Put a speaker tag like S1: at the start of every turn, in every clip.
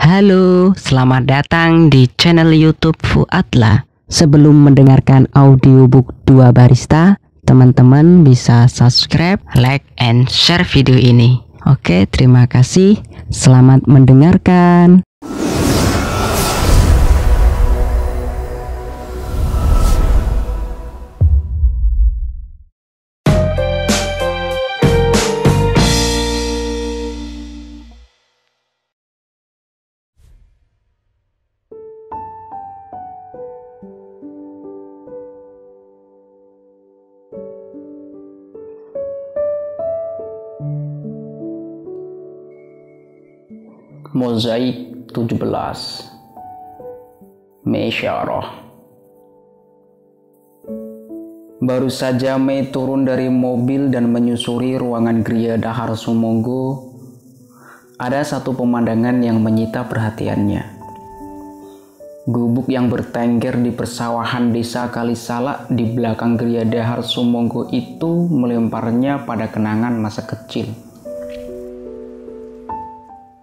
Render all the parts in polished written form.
S1: Halo, selamat datang di channel YouTube Fuadlah. Sebelum mendengarkan audiobook 2 Barista, teman-teman bisa subscribe, like, and share video ini. Oke, terima kasih. Selamat mendengarkan.
S2: Mozaik 17 Mesyarah. Baru saja Mei turun dari mobil dan menyusuri ruangan Gria Dahar Sumonggo, ada satu pemandangan yang menyita perhatiannya. Gubuk yang bertengger di persawahan desa Kalisala di belakang Gria Dahar Sumonggo itu melemparnya pada kenangan masa kecil.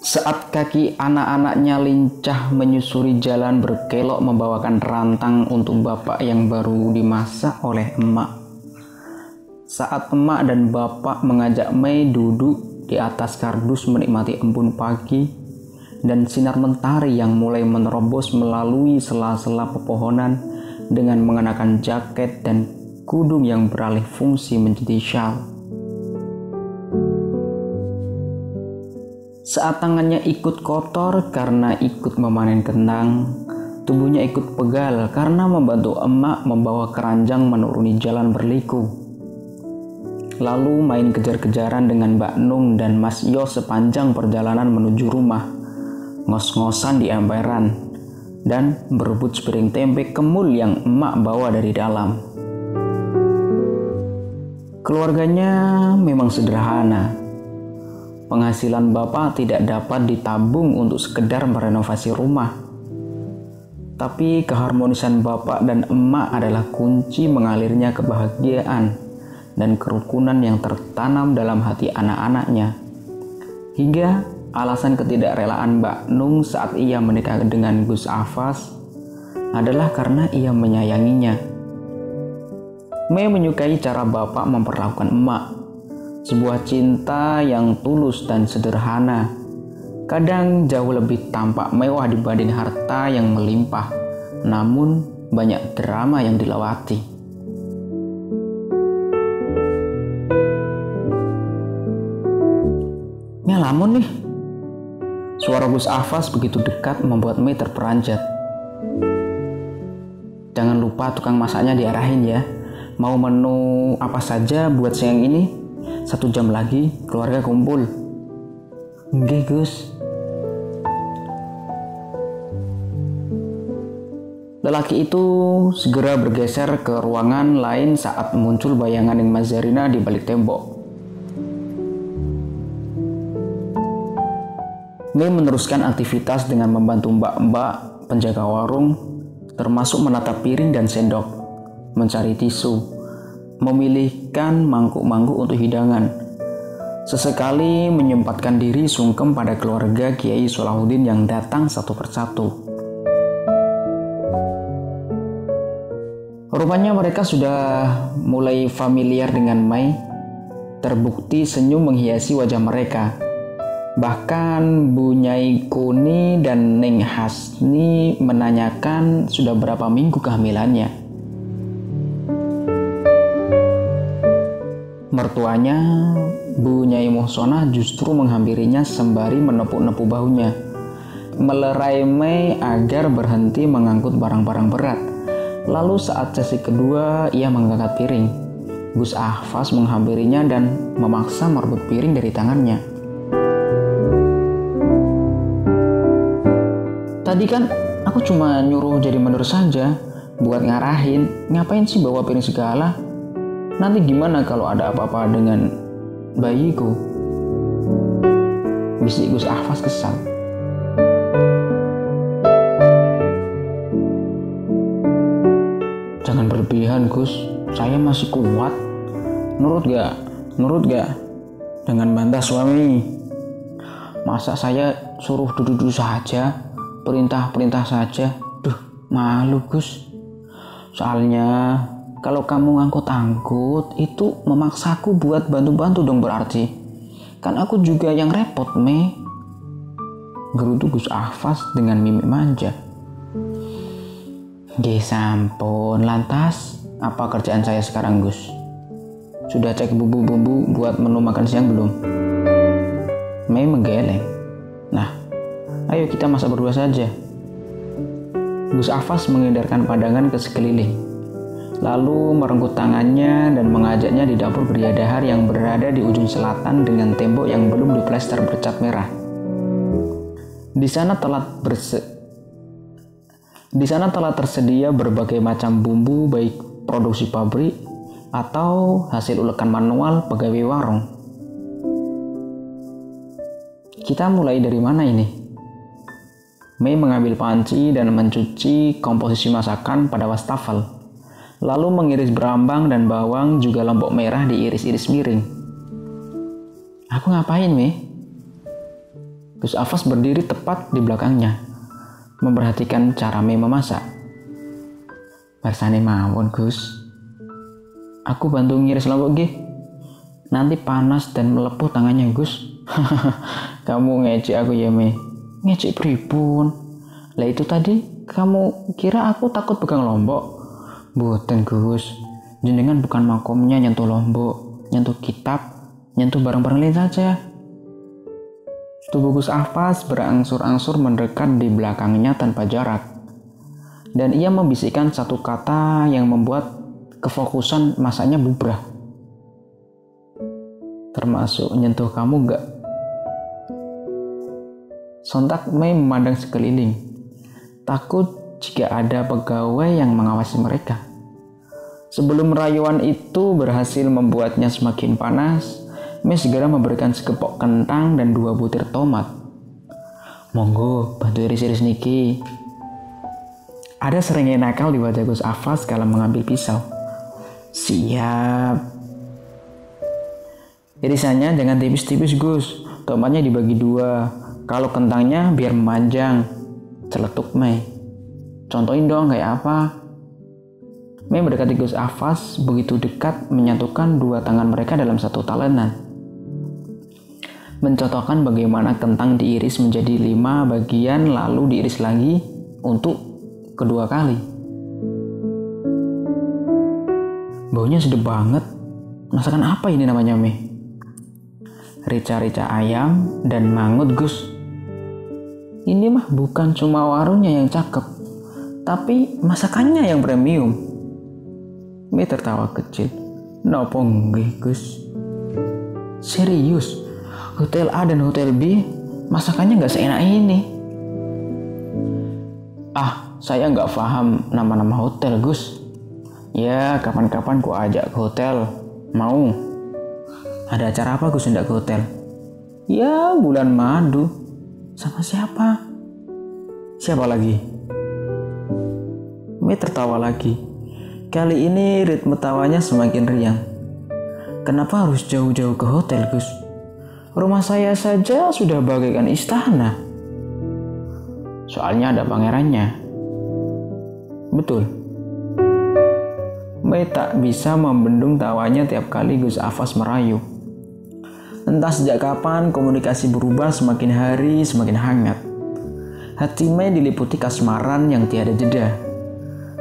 S2: Saat kaki anak-anaknya lincah menyusuri jalan berkelok membawakan rantang untuk bapak yang baru dimasak oleh emak. Saat emak dan bapak mengajak Mei duduk di atas kardus menikmati embun pagi dan sinar mentari yang mulai menerobos melalui sela-sela pepohonan dengan mengenakan jaket dan kudung yang beralih fungsi menjadi syal. Saat tangannya ikut kotor karena ikut memanen kentang, tubuhnya ikut pegal karena membantu emak membawa keranjang menuruni jalan berliku. Lalu main kejar-kejaran dengan Mbak Nung dan Mas Yos sepanjang perjalanan menuju rumah, ngos-ngosan di emperan, dan berebut sepiring tempe kemul yang emak bawa dari dalam. Keluarganya memang sederhana. Penghasilan bapak tidak dapat ditabung untuk sekedar merenovasi rumah. Tapi keharmonisan bapak dan emak adalah kunci mengalirnya kebahagiaan dan kerukunan yang tertanam dalam hati anak-anaknya. Hingga alasan ketidakrelaan Mbak Nung saat ia menikah dengan Gus Afas adalah karena ia menyayanginya. Mei menyukai cara bapak memperlakukan emak. Sebuah cinta yang tulus dan sederhana, kadang jauh lebih tampak mewah dibanding harta yang melimpah, namun banyak drama yang dilewati. Ngelamun nih. Suara Gus Afas begitu dekat membuat Mei terperanjat. Jangan lupa tukang masaknya diarahin ya. Mau menu apa saja buat siang ini? 1 jam lagi keluarga kumpul. Nggih Gus. Lelaki itu segera bergeser ke ruangan lain saat muncul bayangan Mas Zarina di balik tembok. Mei meneruskan aktivitas dengan membantu mbak-mbak penjaga warung, termasuk menata piring dan sendok, mencari tisu, memilihkan mangkuk-mangkuk untuk hidangan. Sesekali menyempatkan diri sungkem pada keluarga Kiai Solahuddin yang datang satu persatu. Rupanya mereka sudah mulai familiar dengan Mei. Terbukti senyum menghiasi wajah mereka. Bahkan Bu Nyai Kuni dan Neng Hasni menanyakan sudah berapa minggu kehamilannya. Mertuanya, Bu Nyai Muhsonah justru menghampirinya sembari menepuk-nepuk bahunya, melerai Mei agar berhenti mengangkut barang-barang berat. Lalu saat sesi kedua, ia mengangkat piring. Gus Ahfas menghampirinya dan memaksa merebut piring dari tangannya. Tadi kan aku cuma nyuruh jadi mandor saja, buat ngarahin. Ngapain sih bawa piring segala? Nanti gimana kalau ada apa-apa dengan bayiku? Bisik Gus Ahfas kesal. Jangan berlebihan Gus, saya masih kuat. Nurut gak? Dengan bantah suami. Masa saya suruh duduk-duduk saja, perintah-perintah saja. Duh, malu Gus. Soalnya kalau kamu ngangkut-angkut itu memaksaku buat bantu-bantu dong berarti. Kan aku juga yang repot, Me. Gerutu Gus Ahfaz dengan mimik manja. Sampun, lantas apa kerjaan saya sekarang, Gus? Sudah cek bumbu-bumbu buat menu makan siang belum? Mei menggeleng. Nah, ayo kita masak berdua saja. Gus Ahfaz mengedarkan pandangan ke sekeliling, lalu merenggut tangannya dan mengajaknya di dapur beriadahar yang berada di ujung selatan dengan tembok yang belum diplester bercat merah. Di sana telah tersedia berbagai macam bumbu, baik produksi pabrik atau hasil ulekan manual pegawai warung. Kita mulai dari mana ini? Mei mengambil panci dan mencuci komposisi masakan pada wastafel, lalu mengiris berambang dan bawang juga lombok merah diiris-iris miring. Aku ngapain, Mei? Gus Ahfaz berdiri tepat di belakangnya, memperhatikan cara Mei memasak. Barsane mawon, Gus. Aku bantu ngiris lombok nggih. Nanti panas dan melepuh tangannya, Gus. Kamu ngecek aku ya, Mei. Ngecek pripun? Lah itu tadi kamu kira aku takut pegang lombok? Mboten, Gus. Jenengan bukan makomnya nyentuh lombok, nyentuh kitab, nyentuh barang-barang lain saja. Tubuh Gus Ahfaz berangsur-angsur mendekat di belakangnya tanpa jarak. Dan ia membisikkan satu kata yang membuat kefokusan masaknya bubrah. Termasuk nyentuh kamu enggak? Sontak Mei memandang sekeliling, takut jika ada pegawai yang mengawasi mereka. Sebelum rayuan itu berhasil membuatnya semakin panas, Mei segera memberikan sekepok kentang dan 2 butir tomat. Monggo, bantu iris-iris niki. Ada seringnya nakal di wajah Gus Ahfaz kala mengambil pisau. Siap. Irisannya jangan tipis-tipis, Gus. Tomatnya dibagi 2. Kalau kentangnya biar memanjang. Celetuk Mei. Contohin dong kayak apa? Mei mendekati Gus Ahfaz begitu dekat, menyatukan 2 tangan mereka dalam satu talenan. Mencontohkan bagaimana kentang diiris menjadi 5 bagian lalu diiris lagi untuk kedua kali. Baunya sedap banget. Masakan apa ini namanya, Mei? Rica-rica ayam dan mangut, Gus. Ini mah bukan cuma warungnya yang cakep, tapi masakannya yang premium. Mei tertawa kecil. Nopo nggih, Gus? Serius? Hotel A dan Hotel B masakannya nggak seenak ini. Saya nggak paham nama-nama hotel, Gus. Ya, kapan-kapan ku ajak ke hotel. Mau? Ada acara apa, Gus, hendak ke hotel? Ya, bulan madu. Sama siapa? Siapa lagi? Mei tertawa lagi. Kali ini ritme tawanya semakin riang. Kenapa harus jauh-jauh ke hotel, Gus? Rumah saya saja sudah bagaikan istana. Soalnya ada pangerannya. Betul. Mei tak bisa membendung tawanya tiap kali Gus Ahfaz merayu. Entah sejak kapan komunikasi berubah semakin hari semakin hangat. Hati Mei diliputi kasmaran yang tiada jeda.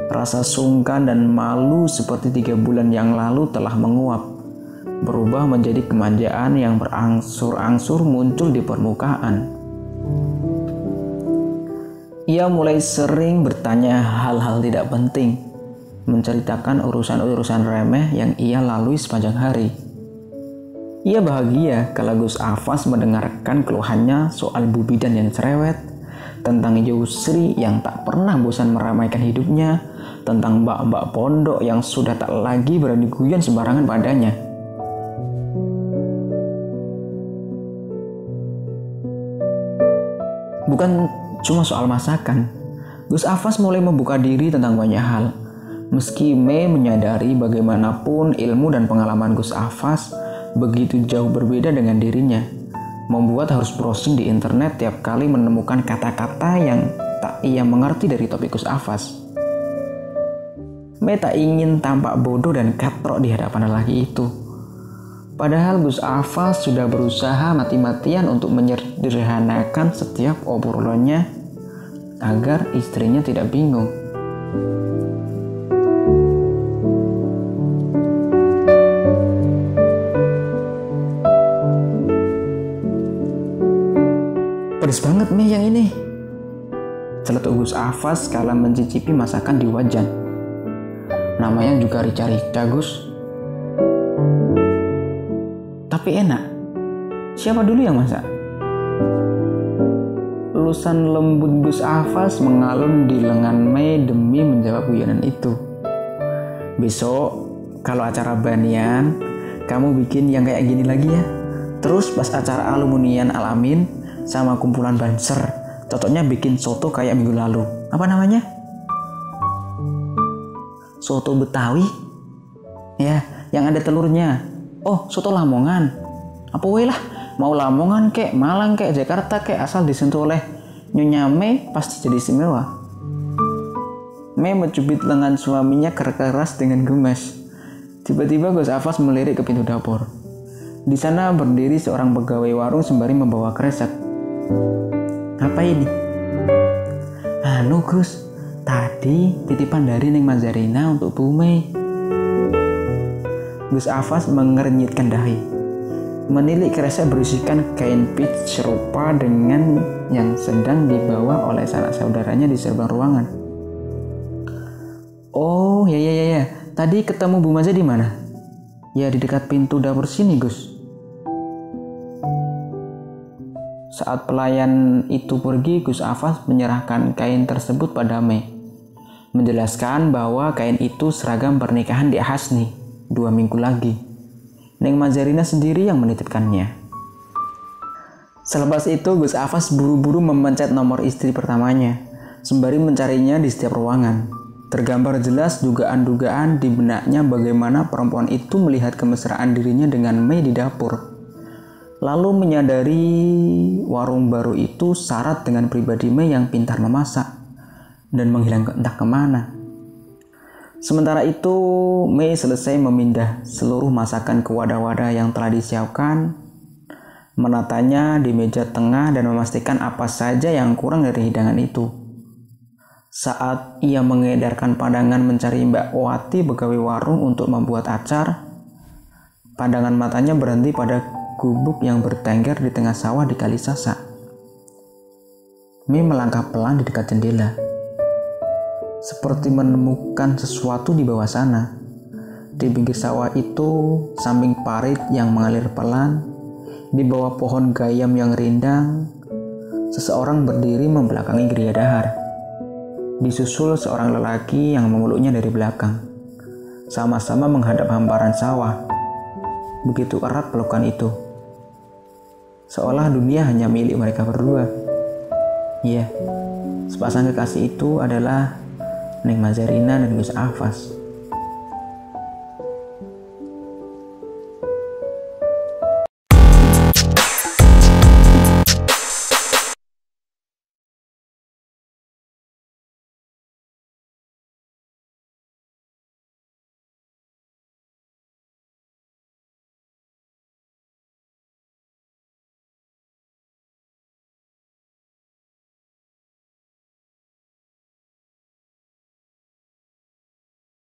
S2: Rasa sungkan dan malu seperti 3 bulan yang lalu telah menguap, berubah menjadi kemanjaan yang berangsur-angsur muncul di permukaan. Ia mulai sering bertanya hal-hal tidak penting, menceritakan urusan-urusan remeh yang ia lalui sepanjang hari. Ia bahagia kalau Gus Ahfaz mendengarkan keluhannya soal Bu Bidan yang cerewet, tentang Yusri yang tak pernah bosan meramaikan hidupnya, tentang mbak-mbak pondok yang sudah tak lagi berani guyon sembarangan padanya. Bukan cuma soal masakan, Gus Ahfaz mulai membuka diri tentang banyak hal. Meski Mei menyadari bagaimanapun ilmu dan pengalaman Gus Ahfaz begitu jauh berbeda dengan dirinya, membuat harus browsing di internet tiap kali menemukan kata-kata yang tak ia mengerti dari topik Gus Afas. Mei tak ingin tampak bodoh dan katrok di hadapan lelaki itu. Padahal Gus Afas sudah berusaha mati-matian untuk menyederhanakan setiap obrolannya agar istrinya tidak bingung. Pedes banget Mei yang ini, celetuk Gus Afas kala mencicipi masakan di wajan. Namanya juga rica-rica Gus. Tapi enak. Siapa dulu yang masak? Lulusan lembut Gus Afas mengalun di lengan Mei demi menjawab guyonan itu. Besok kalau acara banian, kamu bikin yang kayak gini lagi ya. Terus pas acara aluminian Alamin sama kumpulan banser, cocoknya bikin soto kayak minggu lalu. Apa namanya? Soto Betawi? Ya, yang ada telurnya. Oh, soto Lamongan. Apa weh lah, mau Lamongan kek, Malang kek, Jakarta kek, asal disentuh oleh Nyonya Mei pasti jadi istimewa. Mei mencubit lengan suaminya keras dengan gemes. Tiba-tiba Gus Afas melirik ke pintu dapur. Di sana berdiri seorang pegawai warung sembari membawa kresek. Apa ini? Anu Gus, tadi titipan dari Neng Mazarina untuk Bu Mei. Gus Afas mengernyitkan dahi. Menilik kresek berisikan kain peach serupa dengan yang sedang dibawa oleh sanak saudaranya di seberang ruangan. Oh, ya. Tadi ketemu Bu Maza di mana? Ya, di dekat pintu dapur sini, Gus. Saat pelayan itu pergi, Gus Afas menyerahkan kain tersebut pada Mei. Menjelaskan bahwa kain itu seragam pernikahan di Hasni 2 minggu lagi. Neng Mazarina sendiri yang menitipkannya. Selepas itu Gus Afas buru-buru memencet nomor istri pertamanya, sembari mencarinya di setiap ruangan. Tergambar jelas dugaan-dugaan di benaknya bagaimana perempuan itu melihat kemesraan dirinya dengan Mei di dapur. Lalu menyadari warung baru itu syarat dengan pribadi Mei yang pintar memasak dan menghilang entah kemana. Sementara itu, Mei selesai memindah seluruh masakan ke wadah-wadah yang telah disiapkan, menatanya di meja tengah dan memastikan apa saja yang kurang dari hidangan itu. Saat ia mengedarkan pandangan mencari Mbak Wati pegawai warung untuk membuat acar, pandangan matanya berhenti pada gubuk yang bertengger di tengah sawah di Kali Sasak. Mei melangkah pelan di dekat jendela, seperti menemukan sesuatu di bawah sana. Di pinggir sawah itu, samping parit yang mengalir pelan, di bawah pohon gayam yang rindang, seseorang berdiri membelakangi Gria Dahar. Disusul seorang lelaki yang memeluknya dari belakang. Sama-sama menghadap hamparan sawah. Begitu erat pelukan itu. Seolah dunia hanya milik mereka berdua. Iya, sepasang kekasih itu adalah Neng Mazarina dan Gus Afas.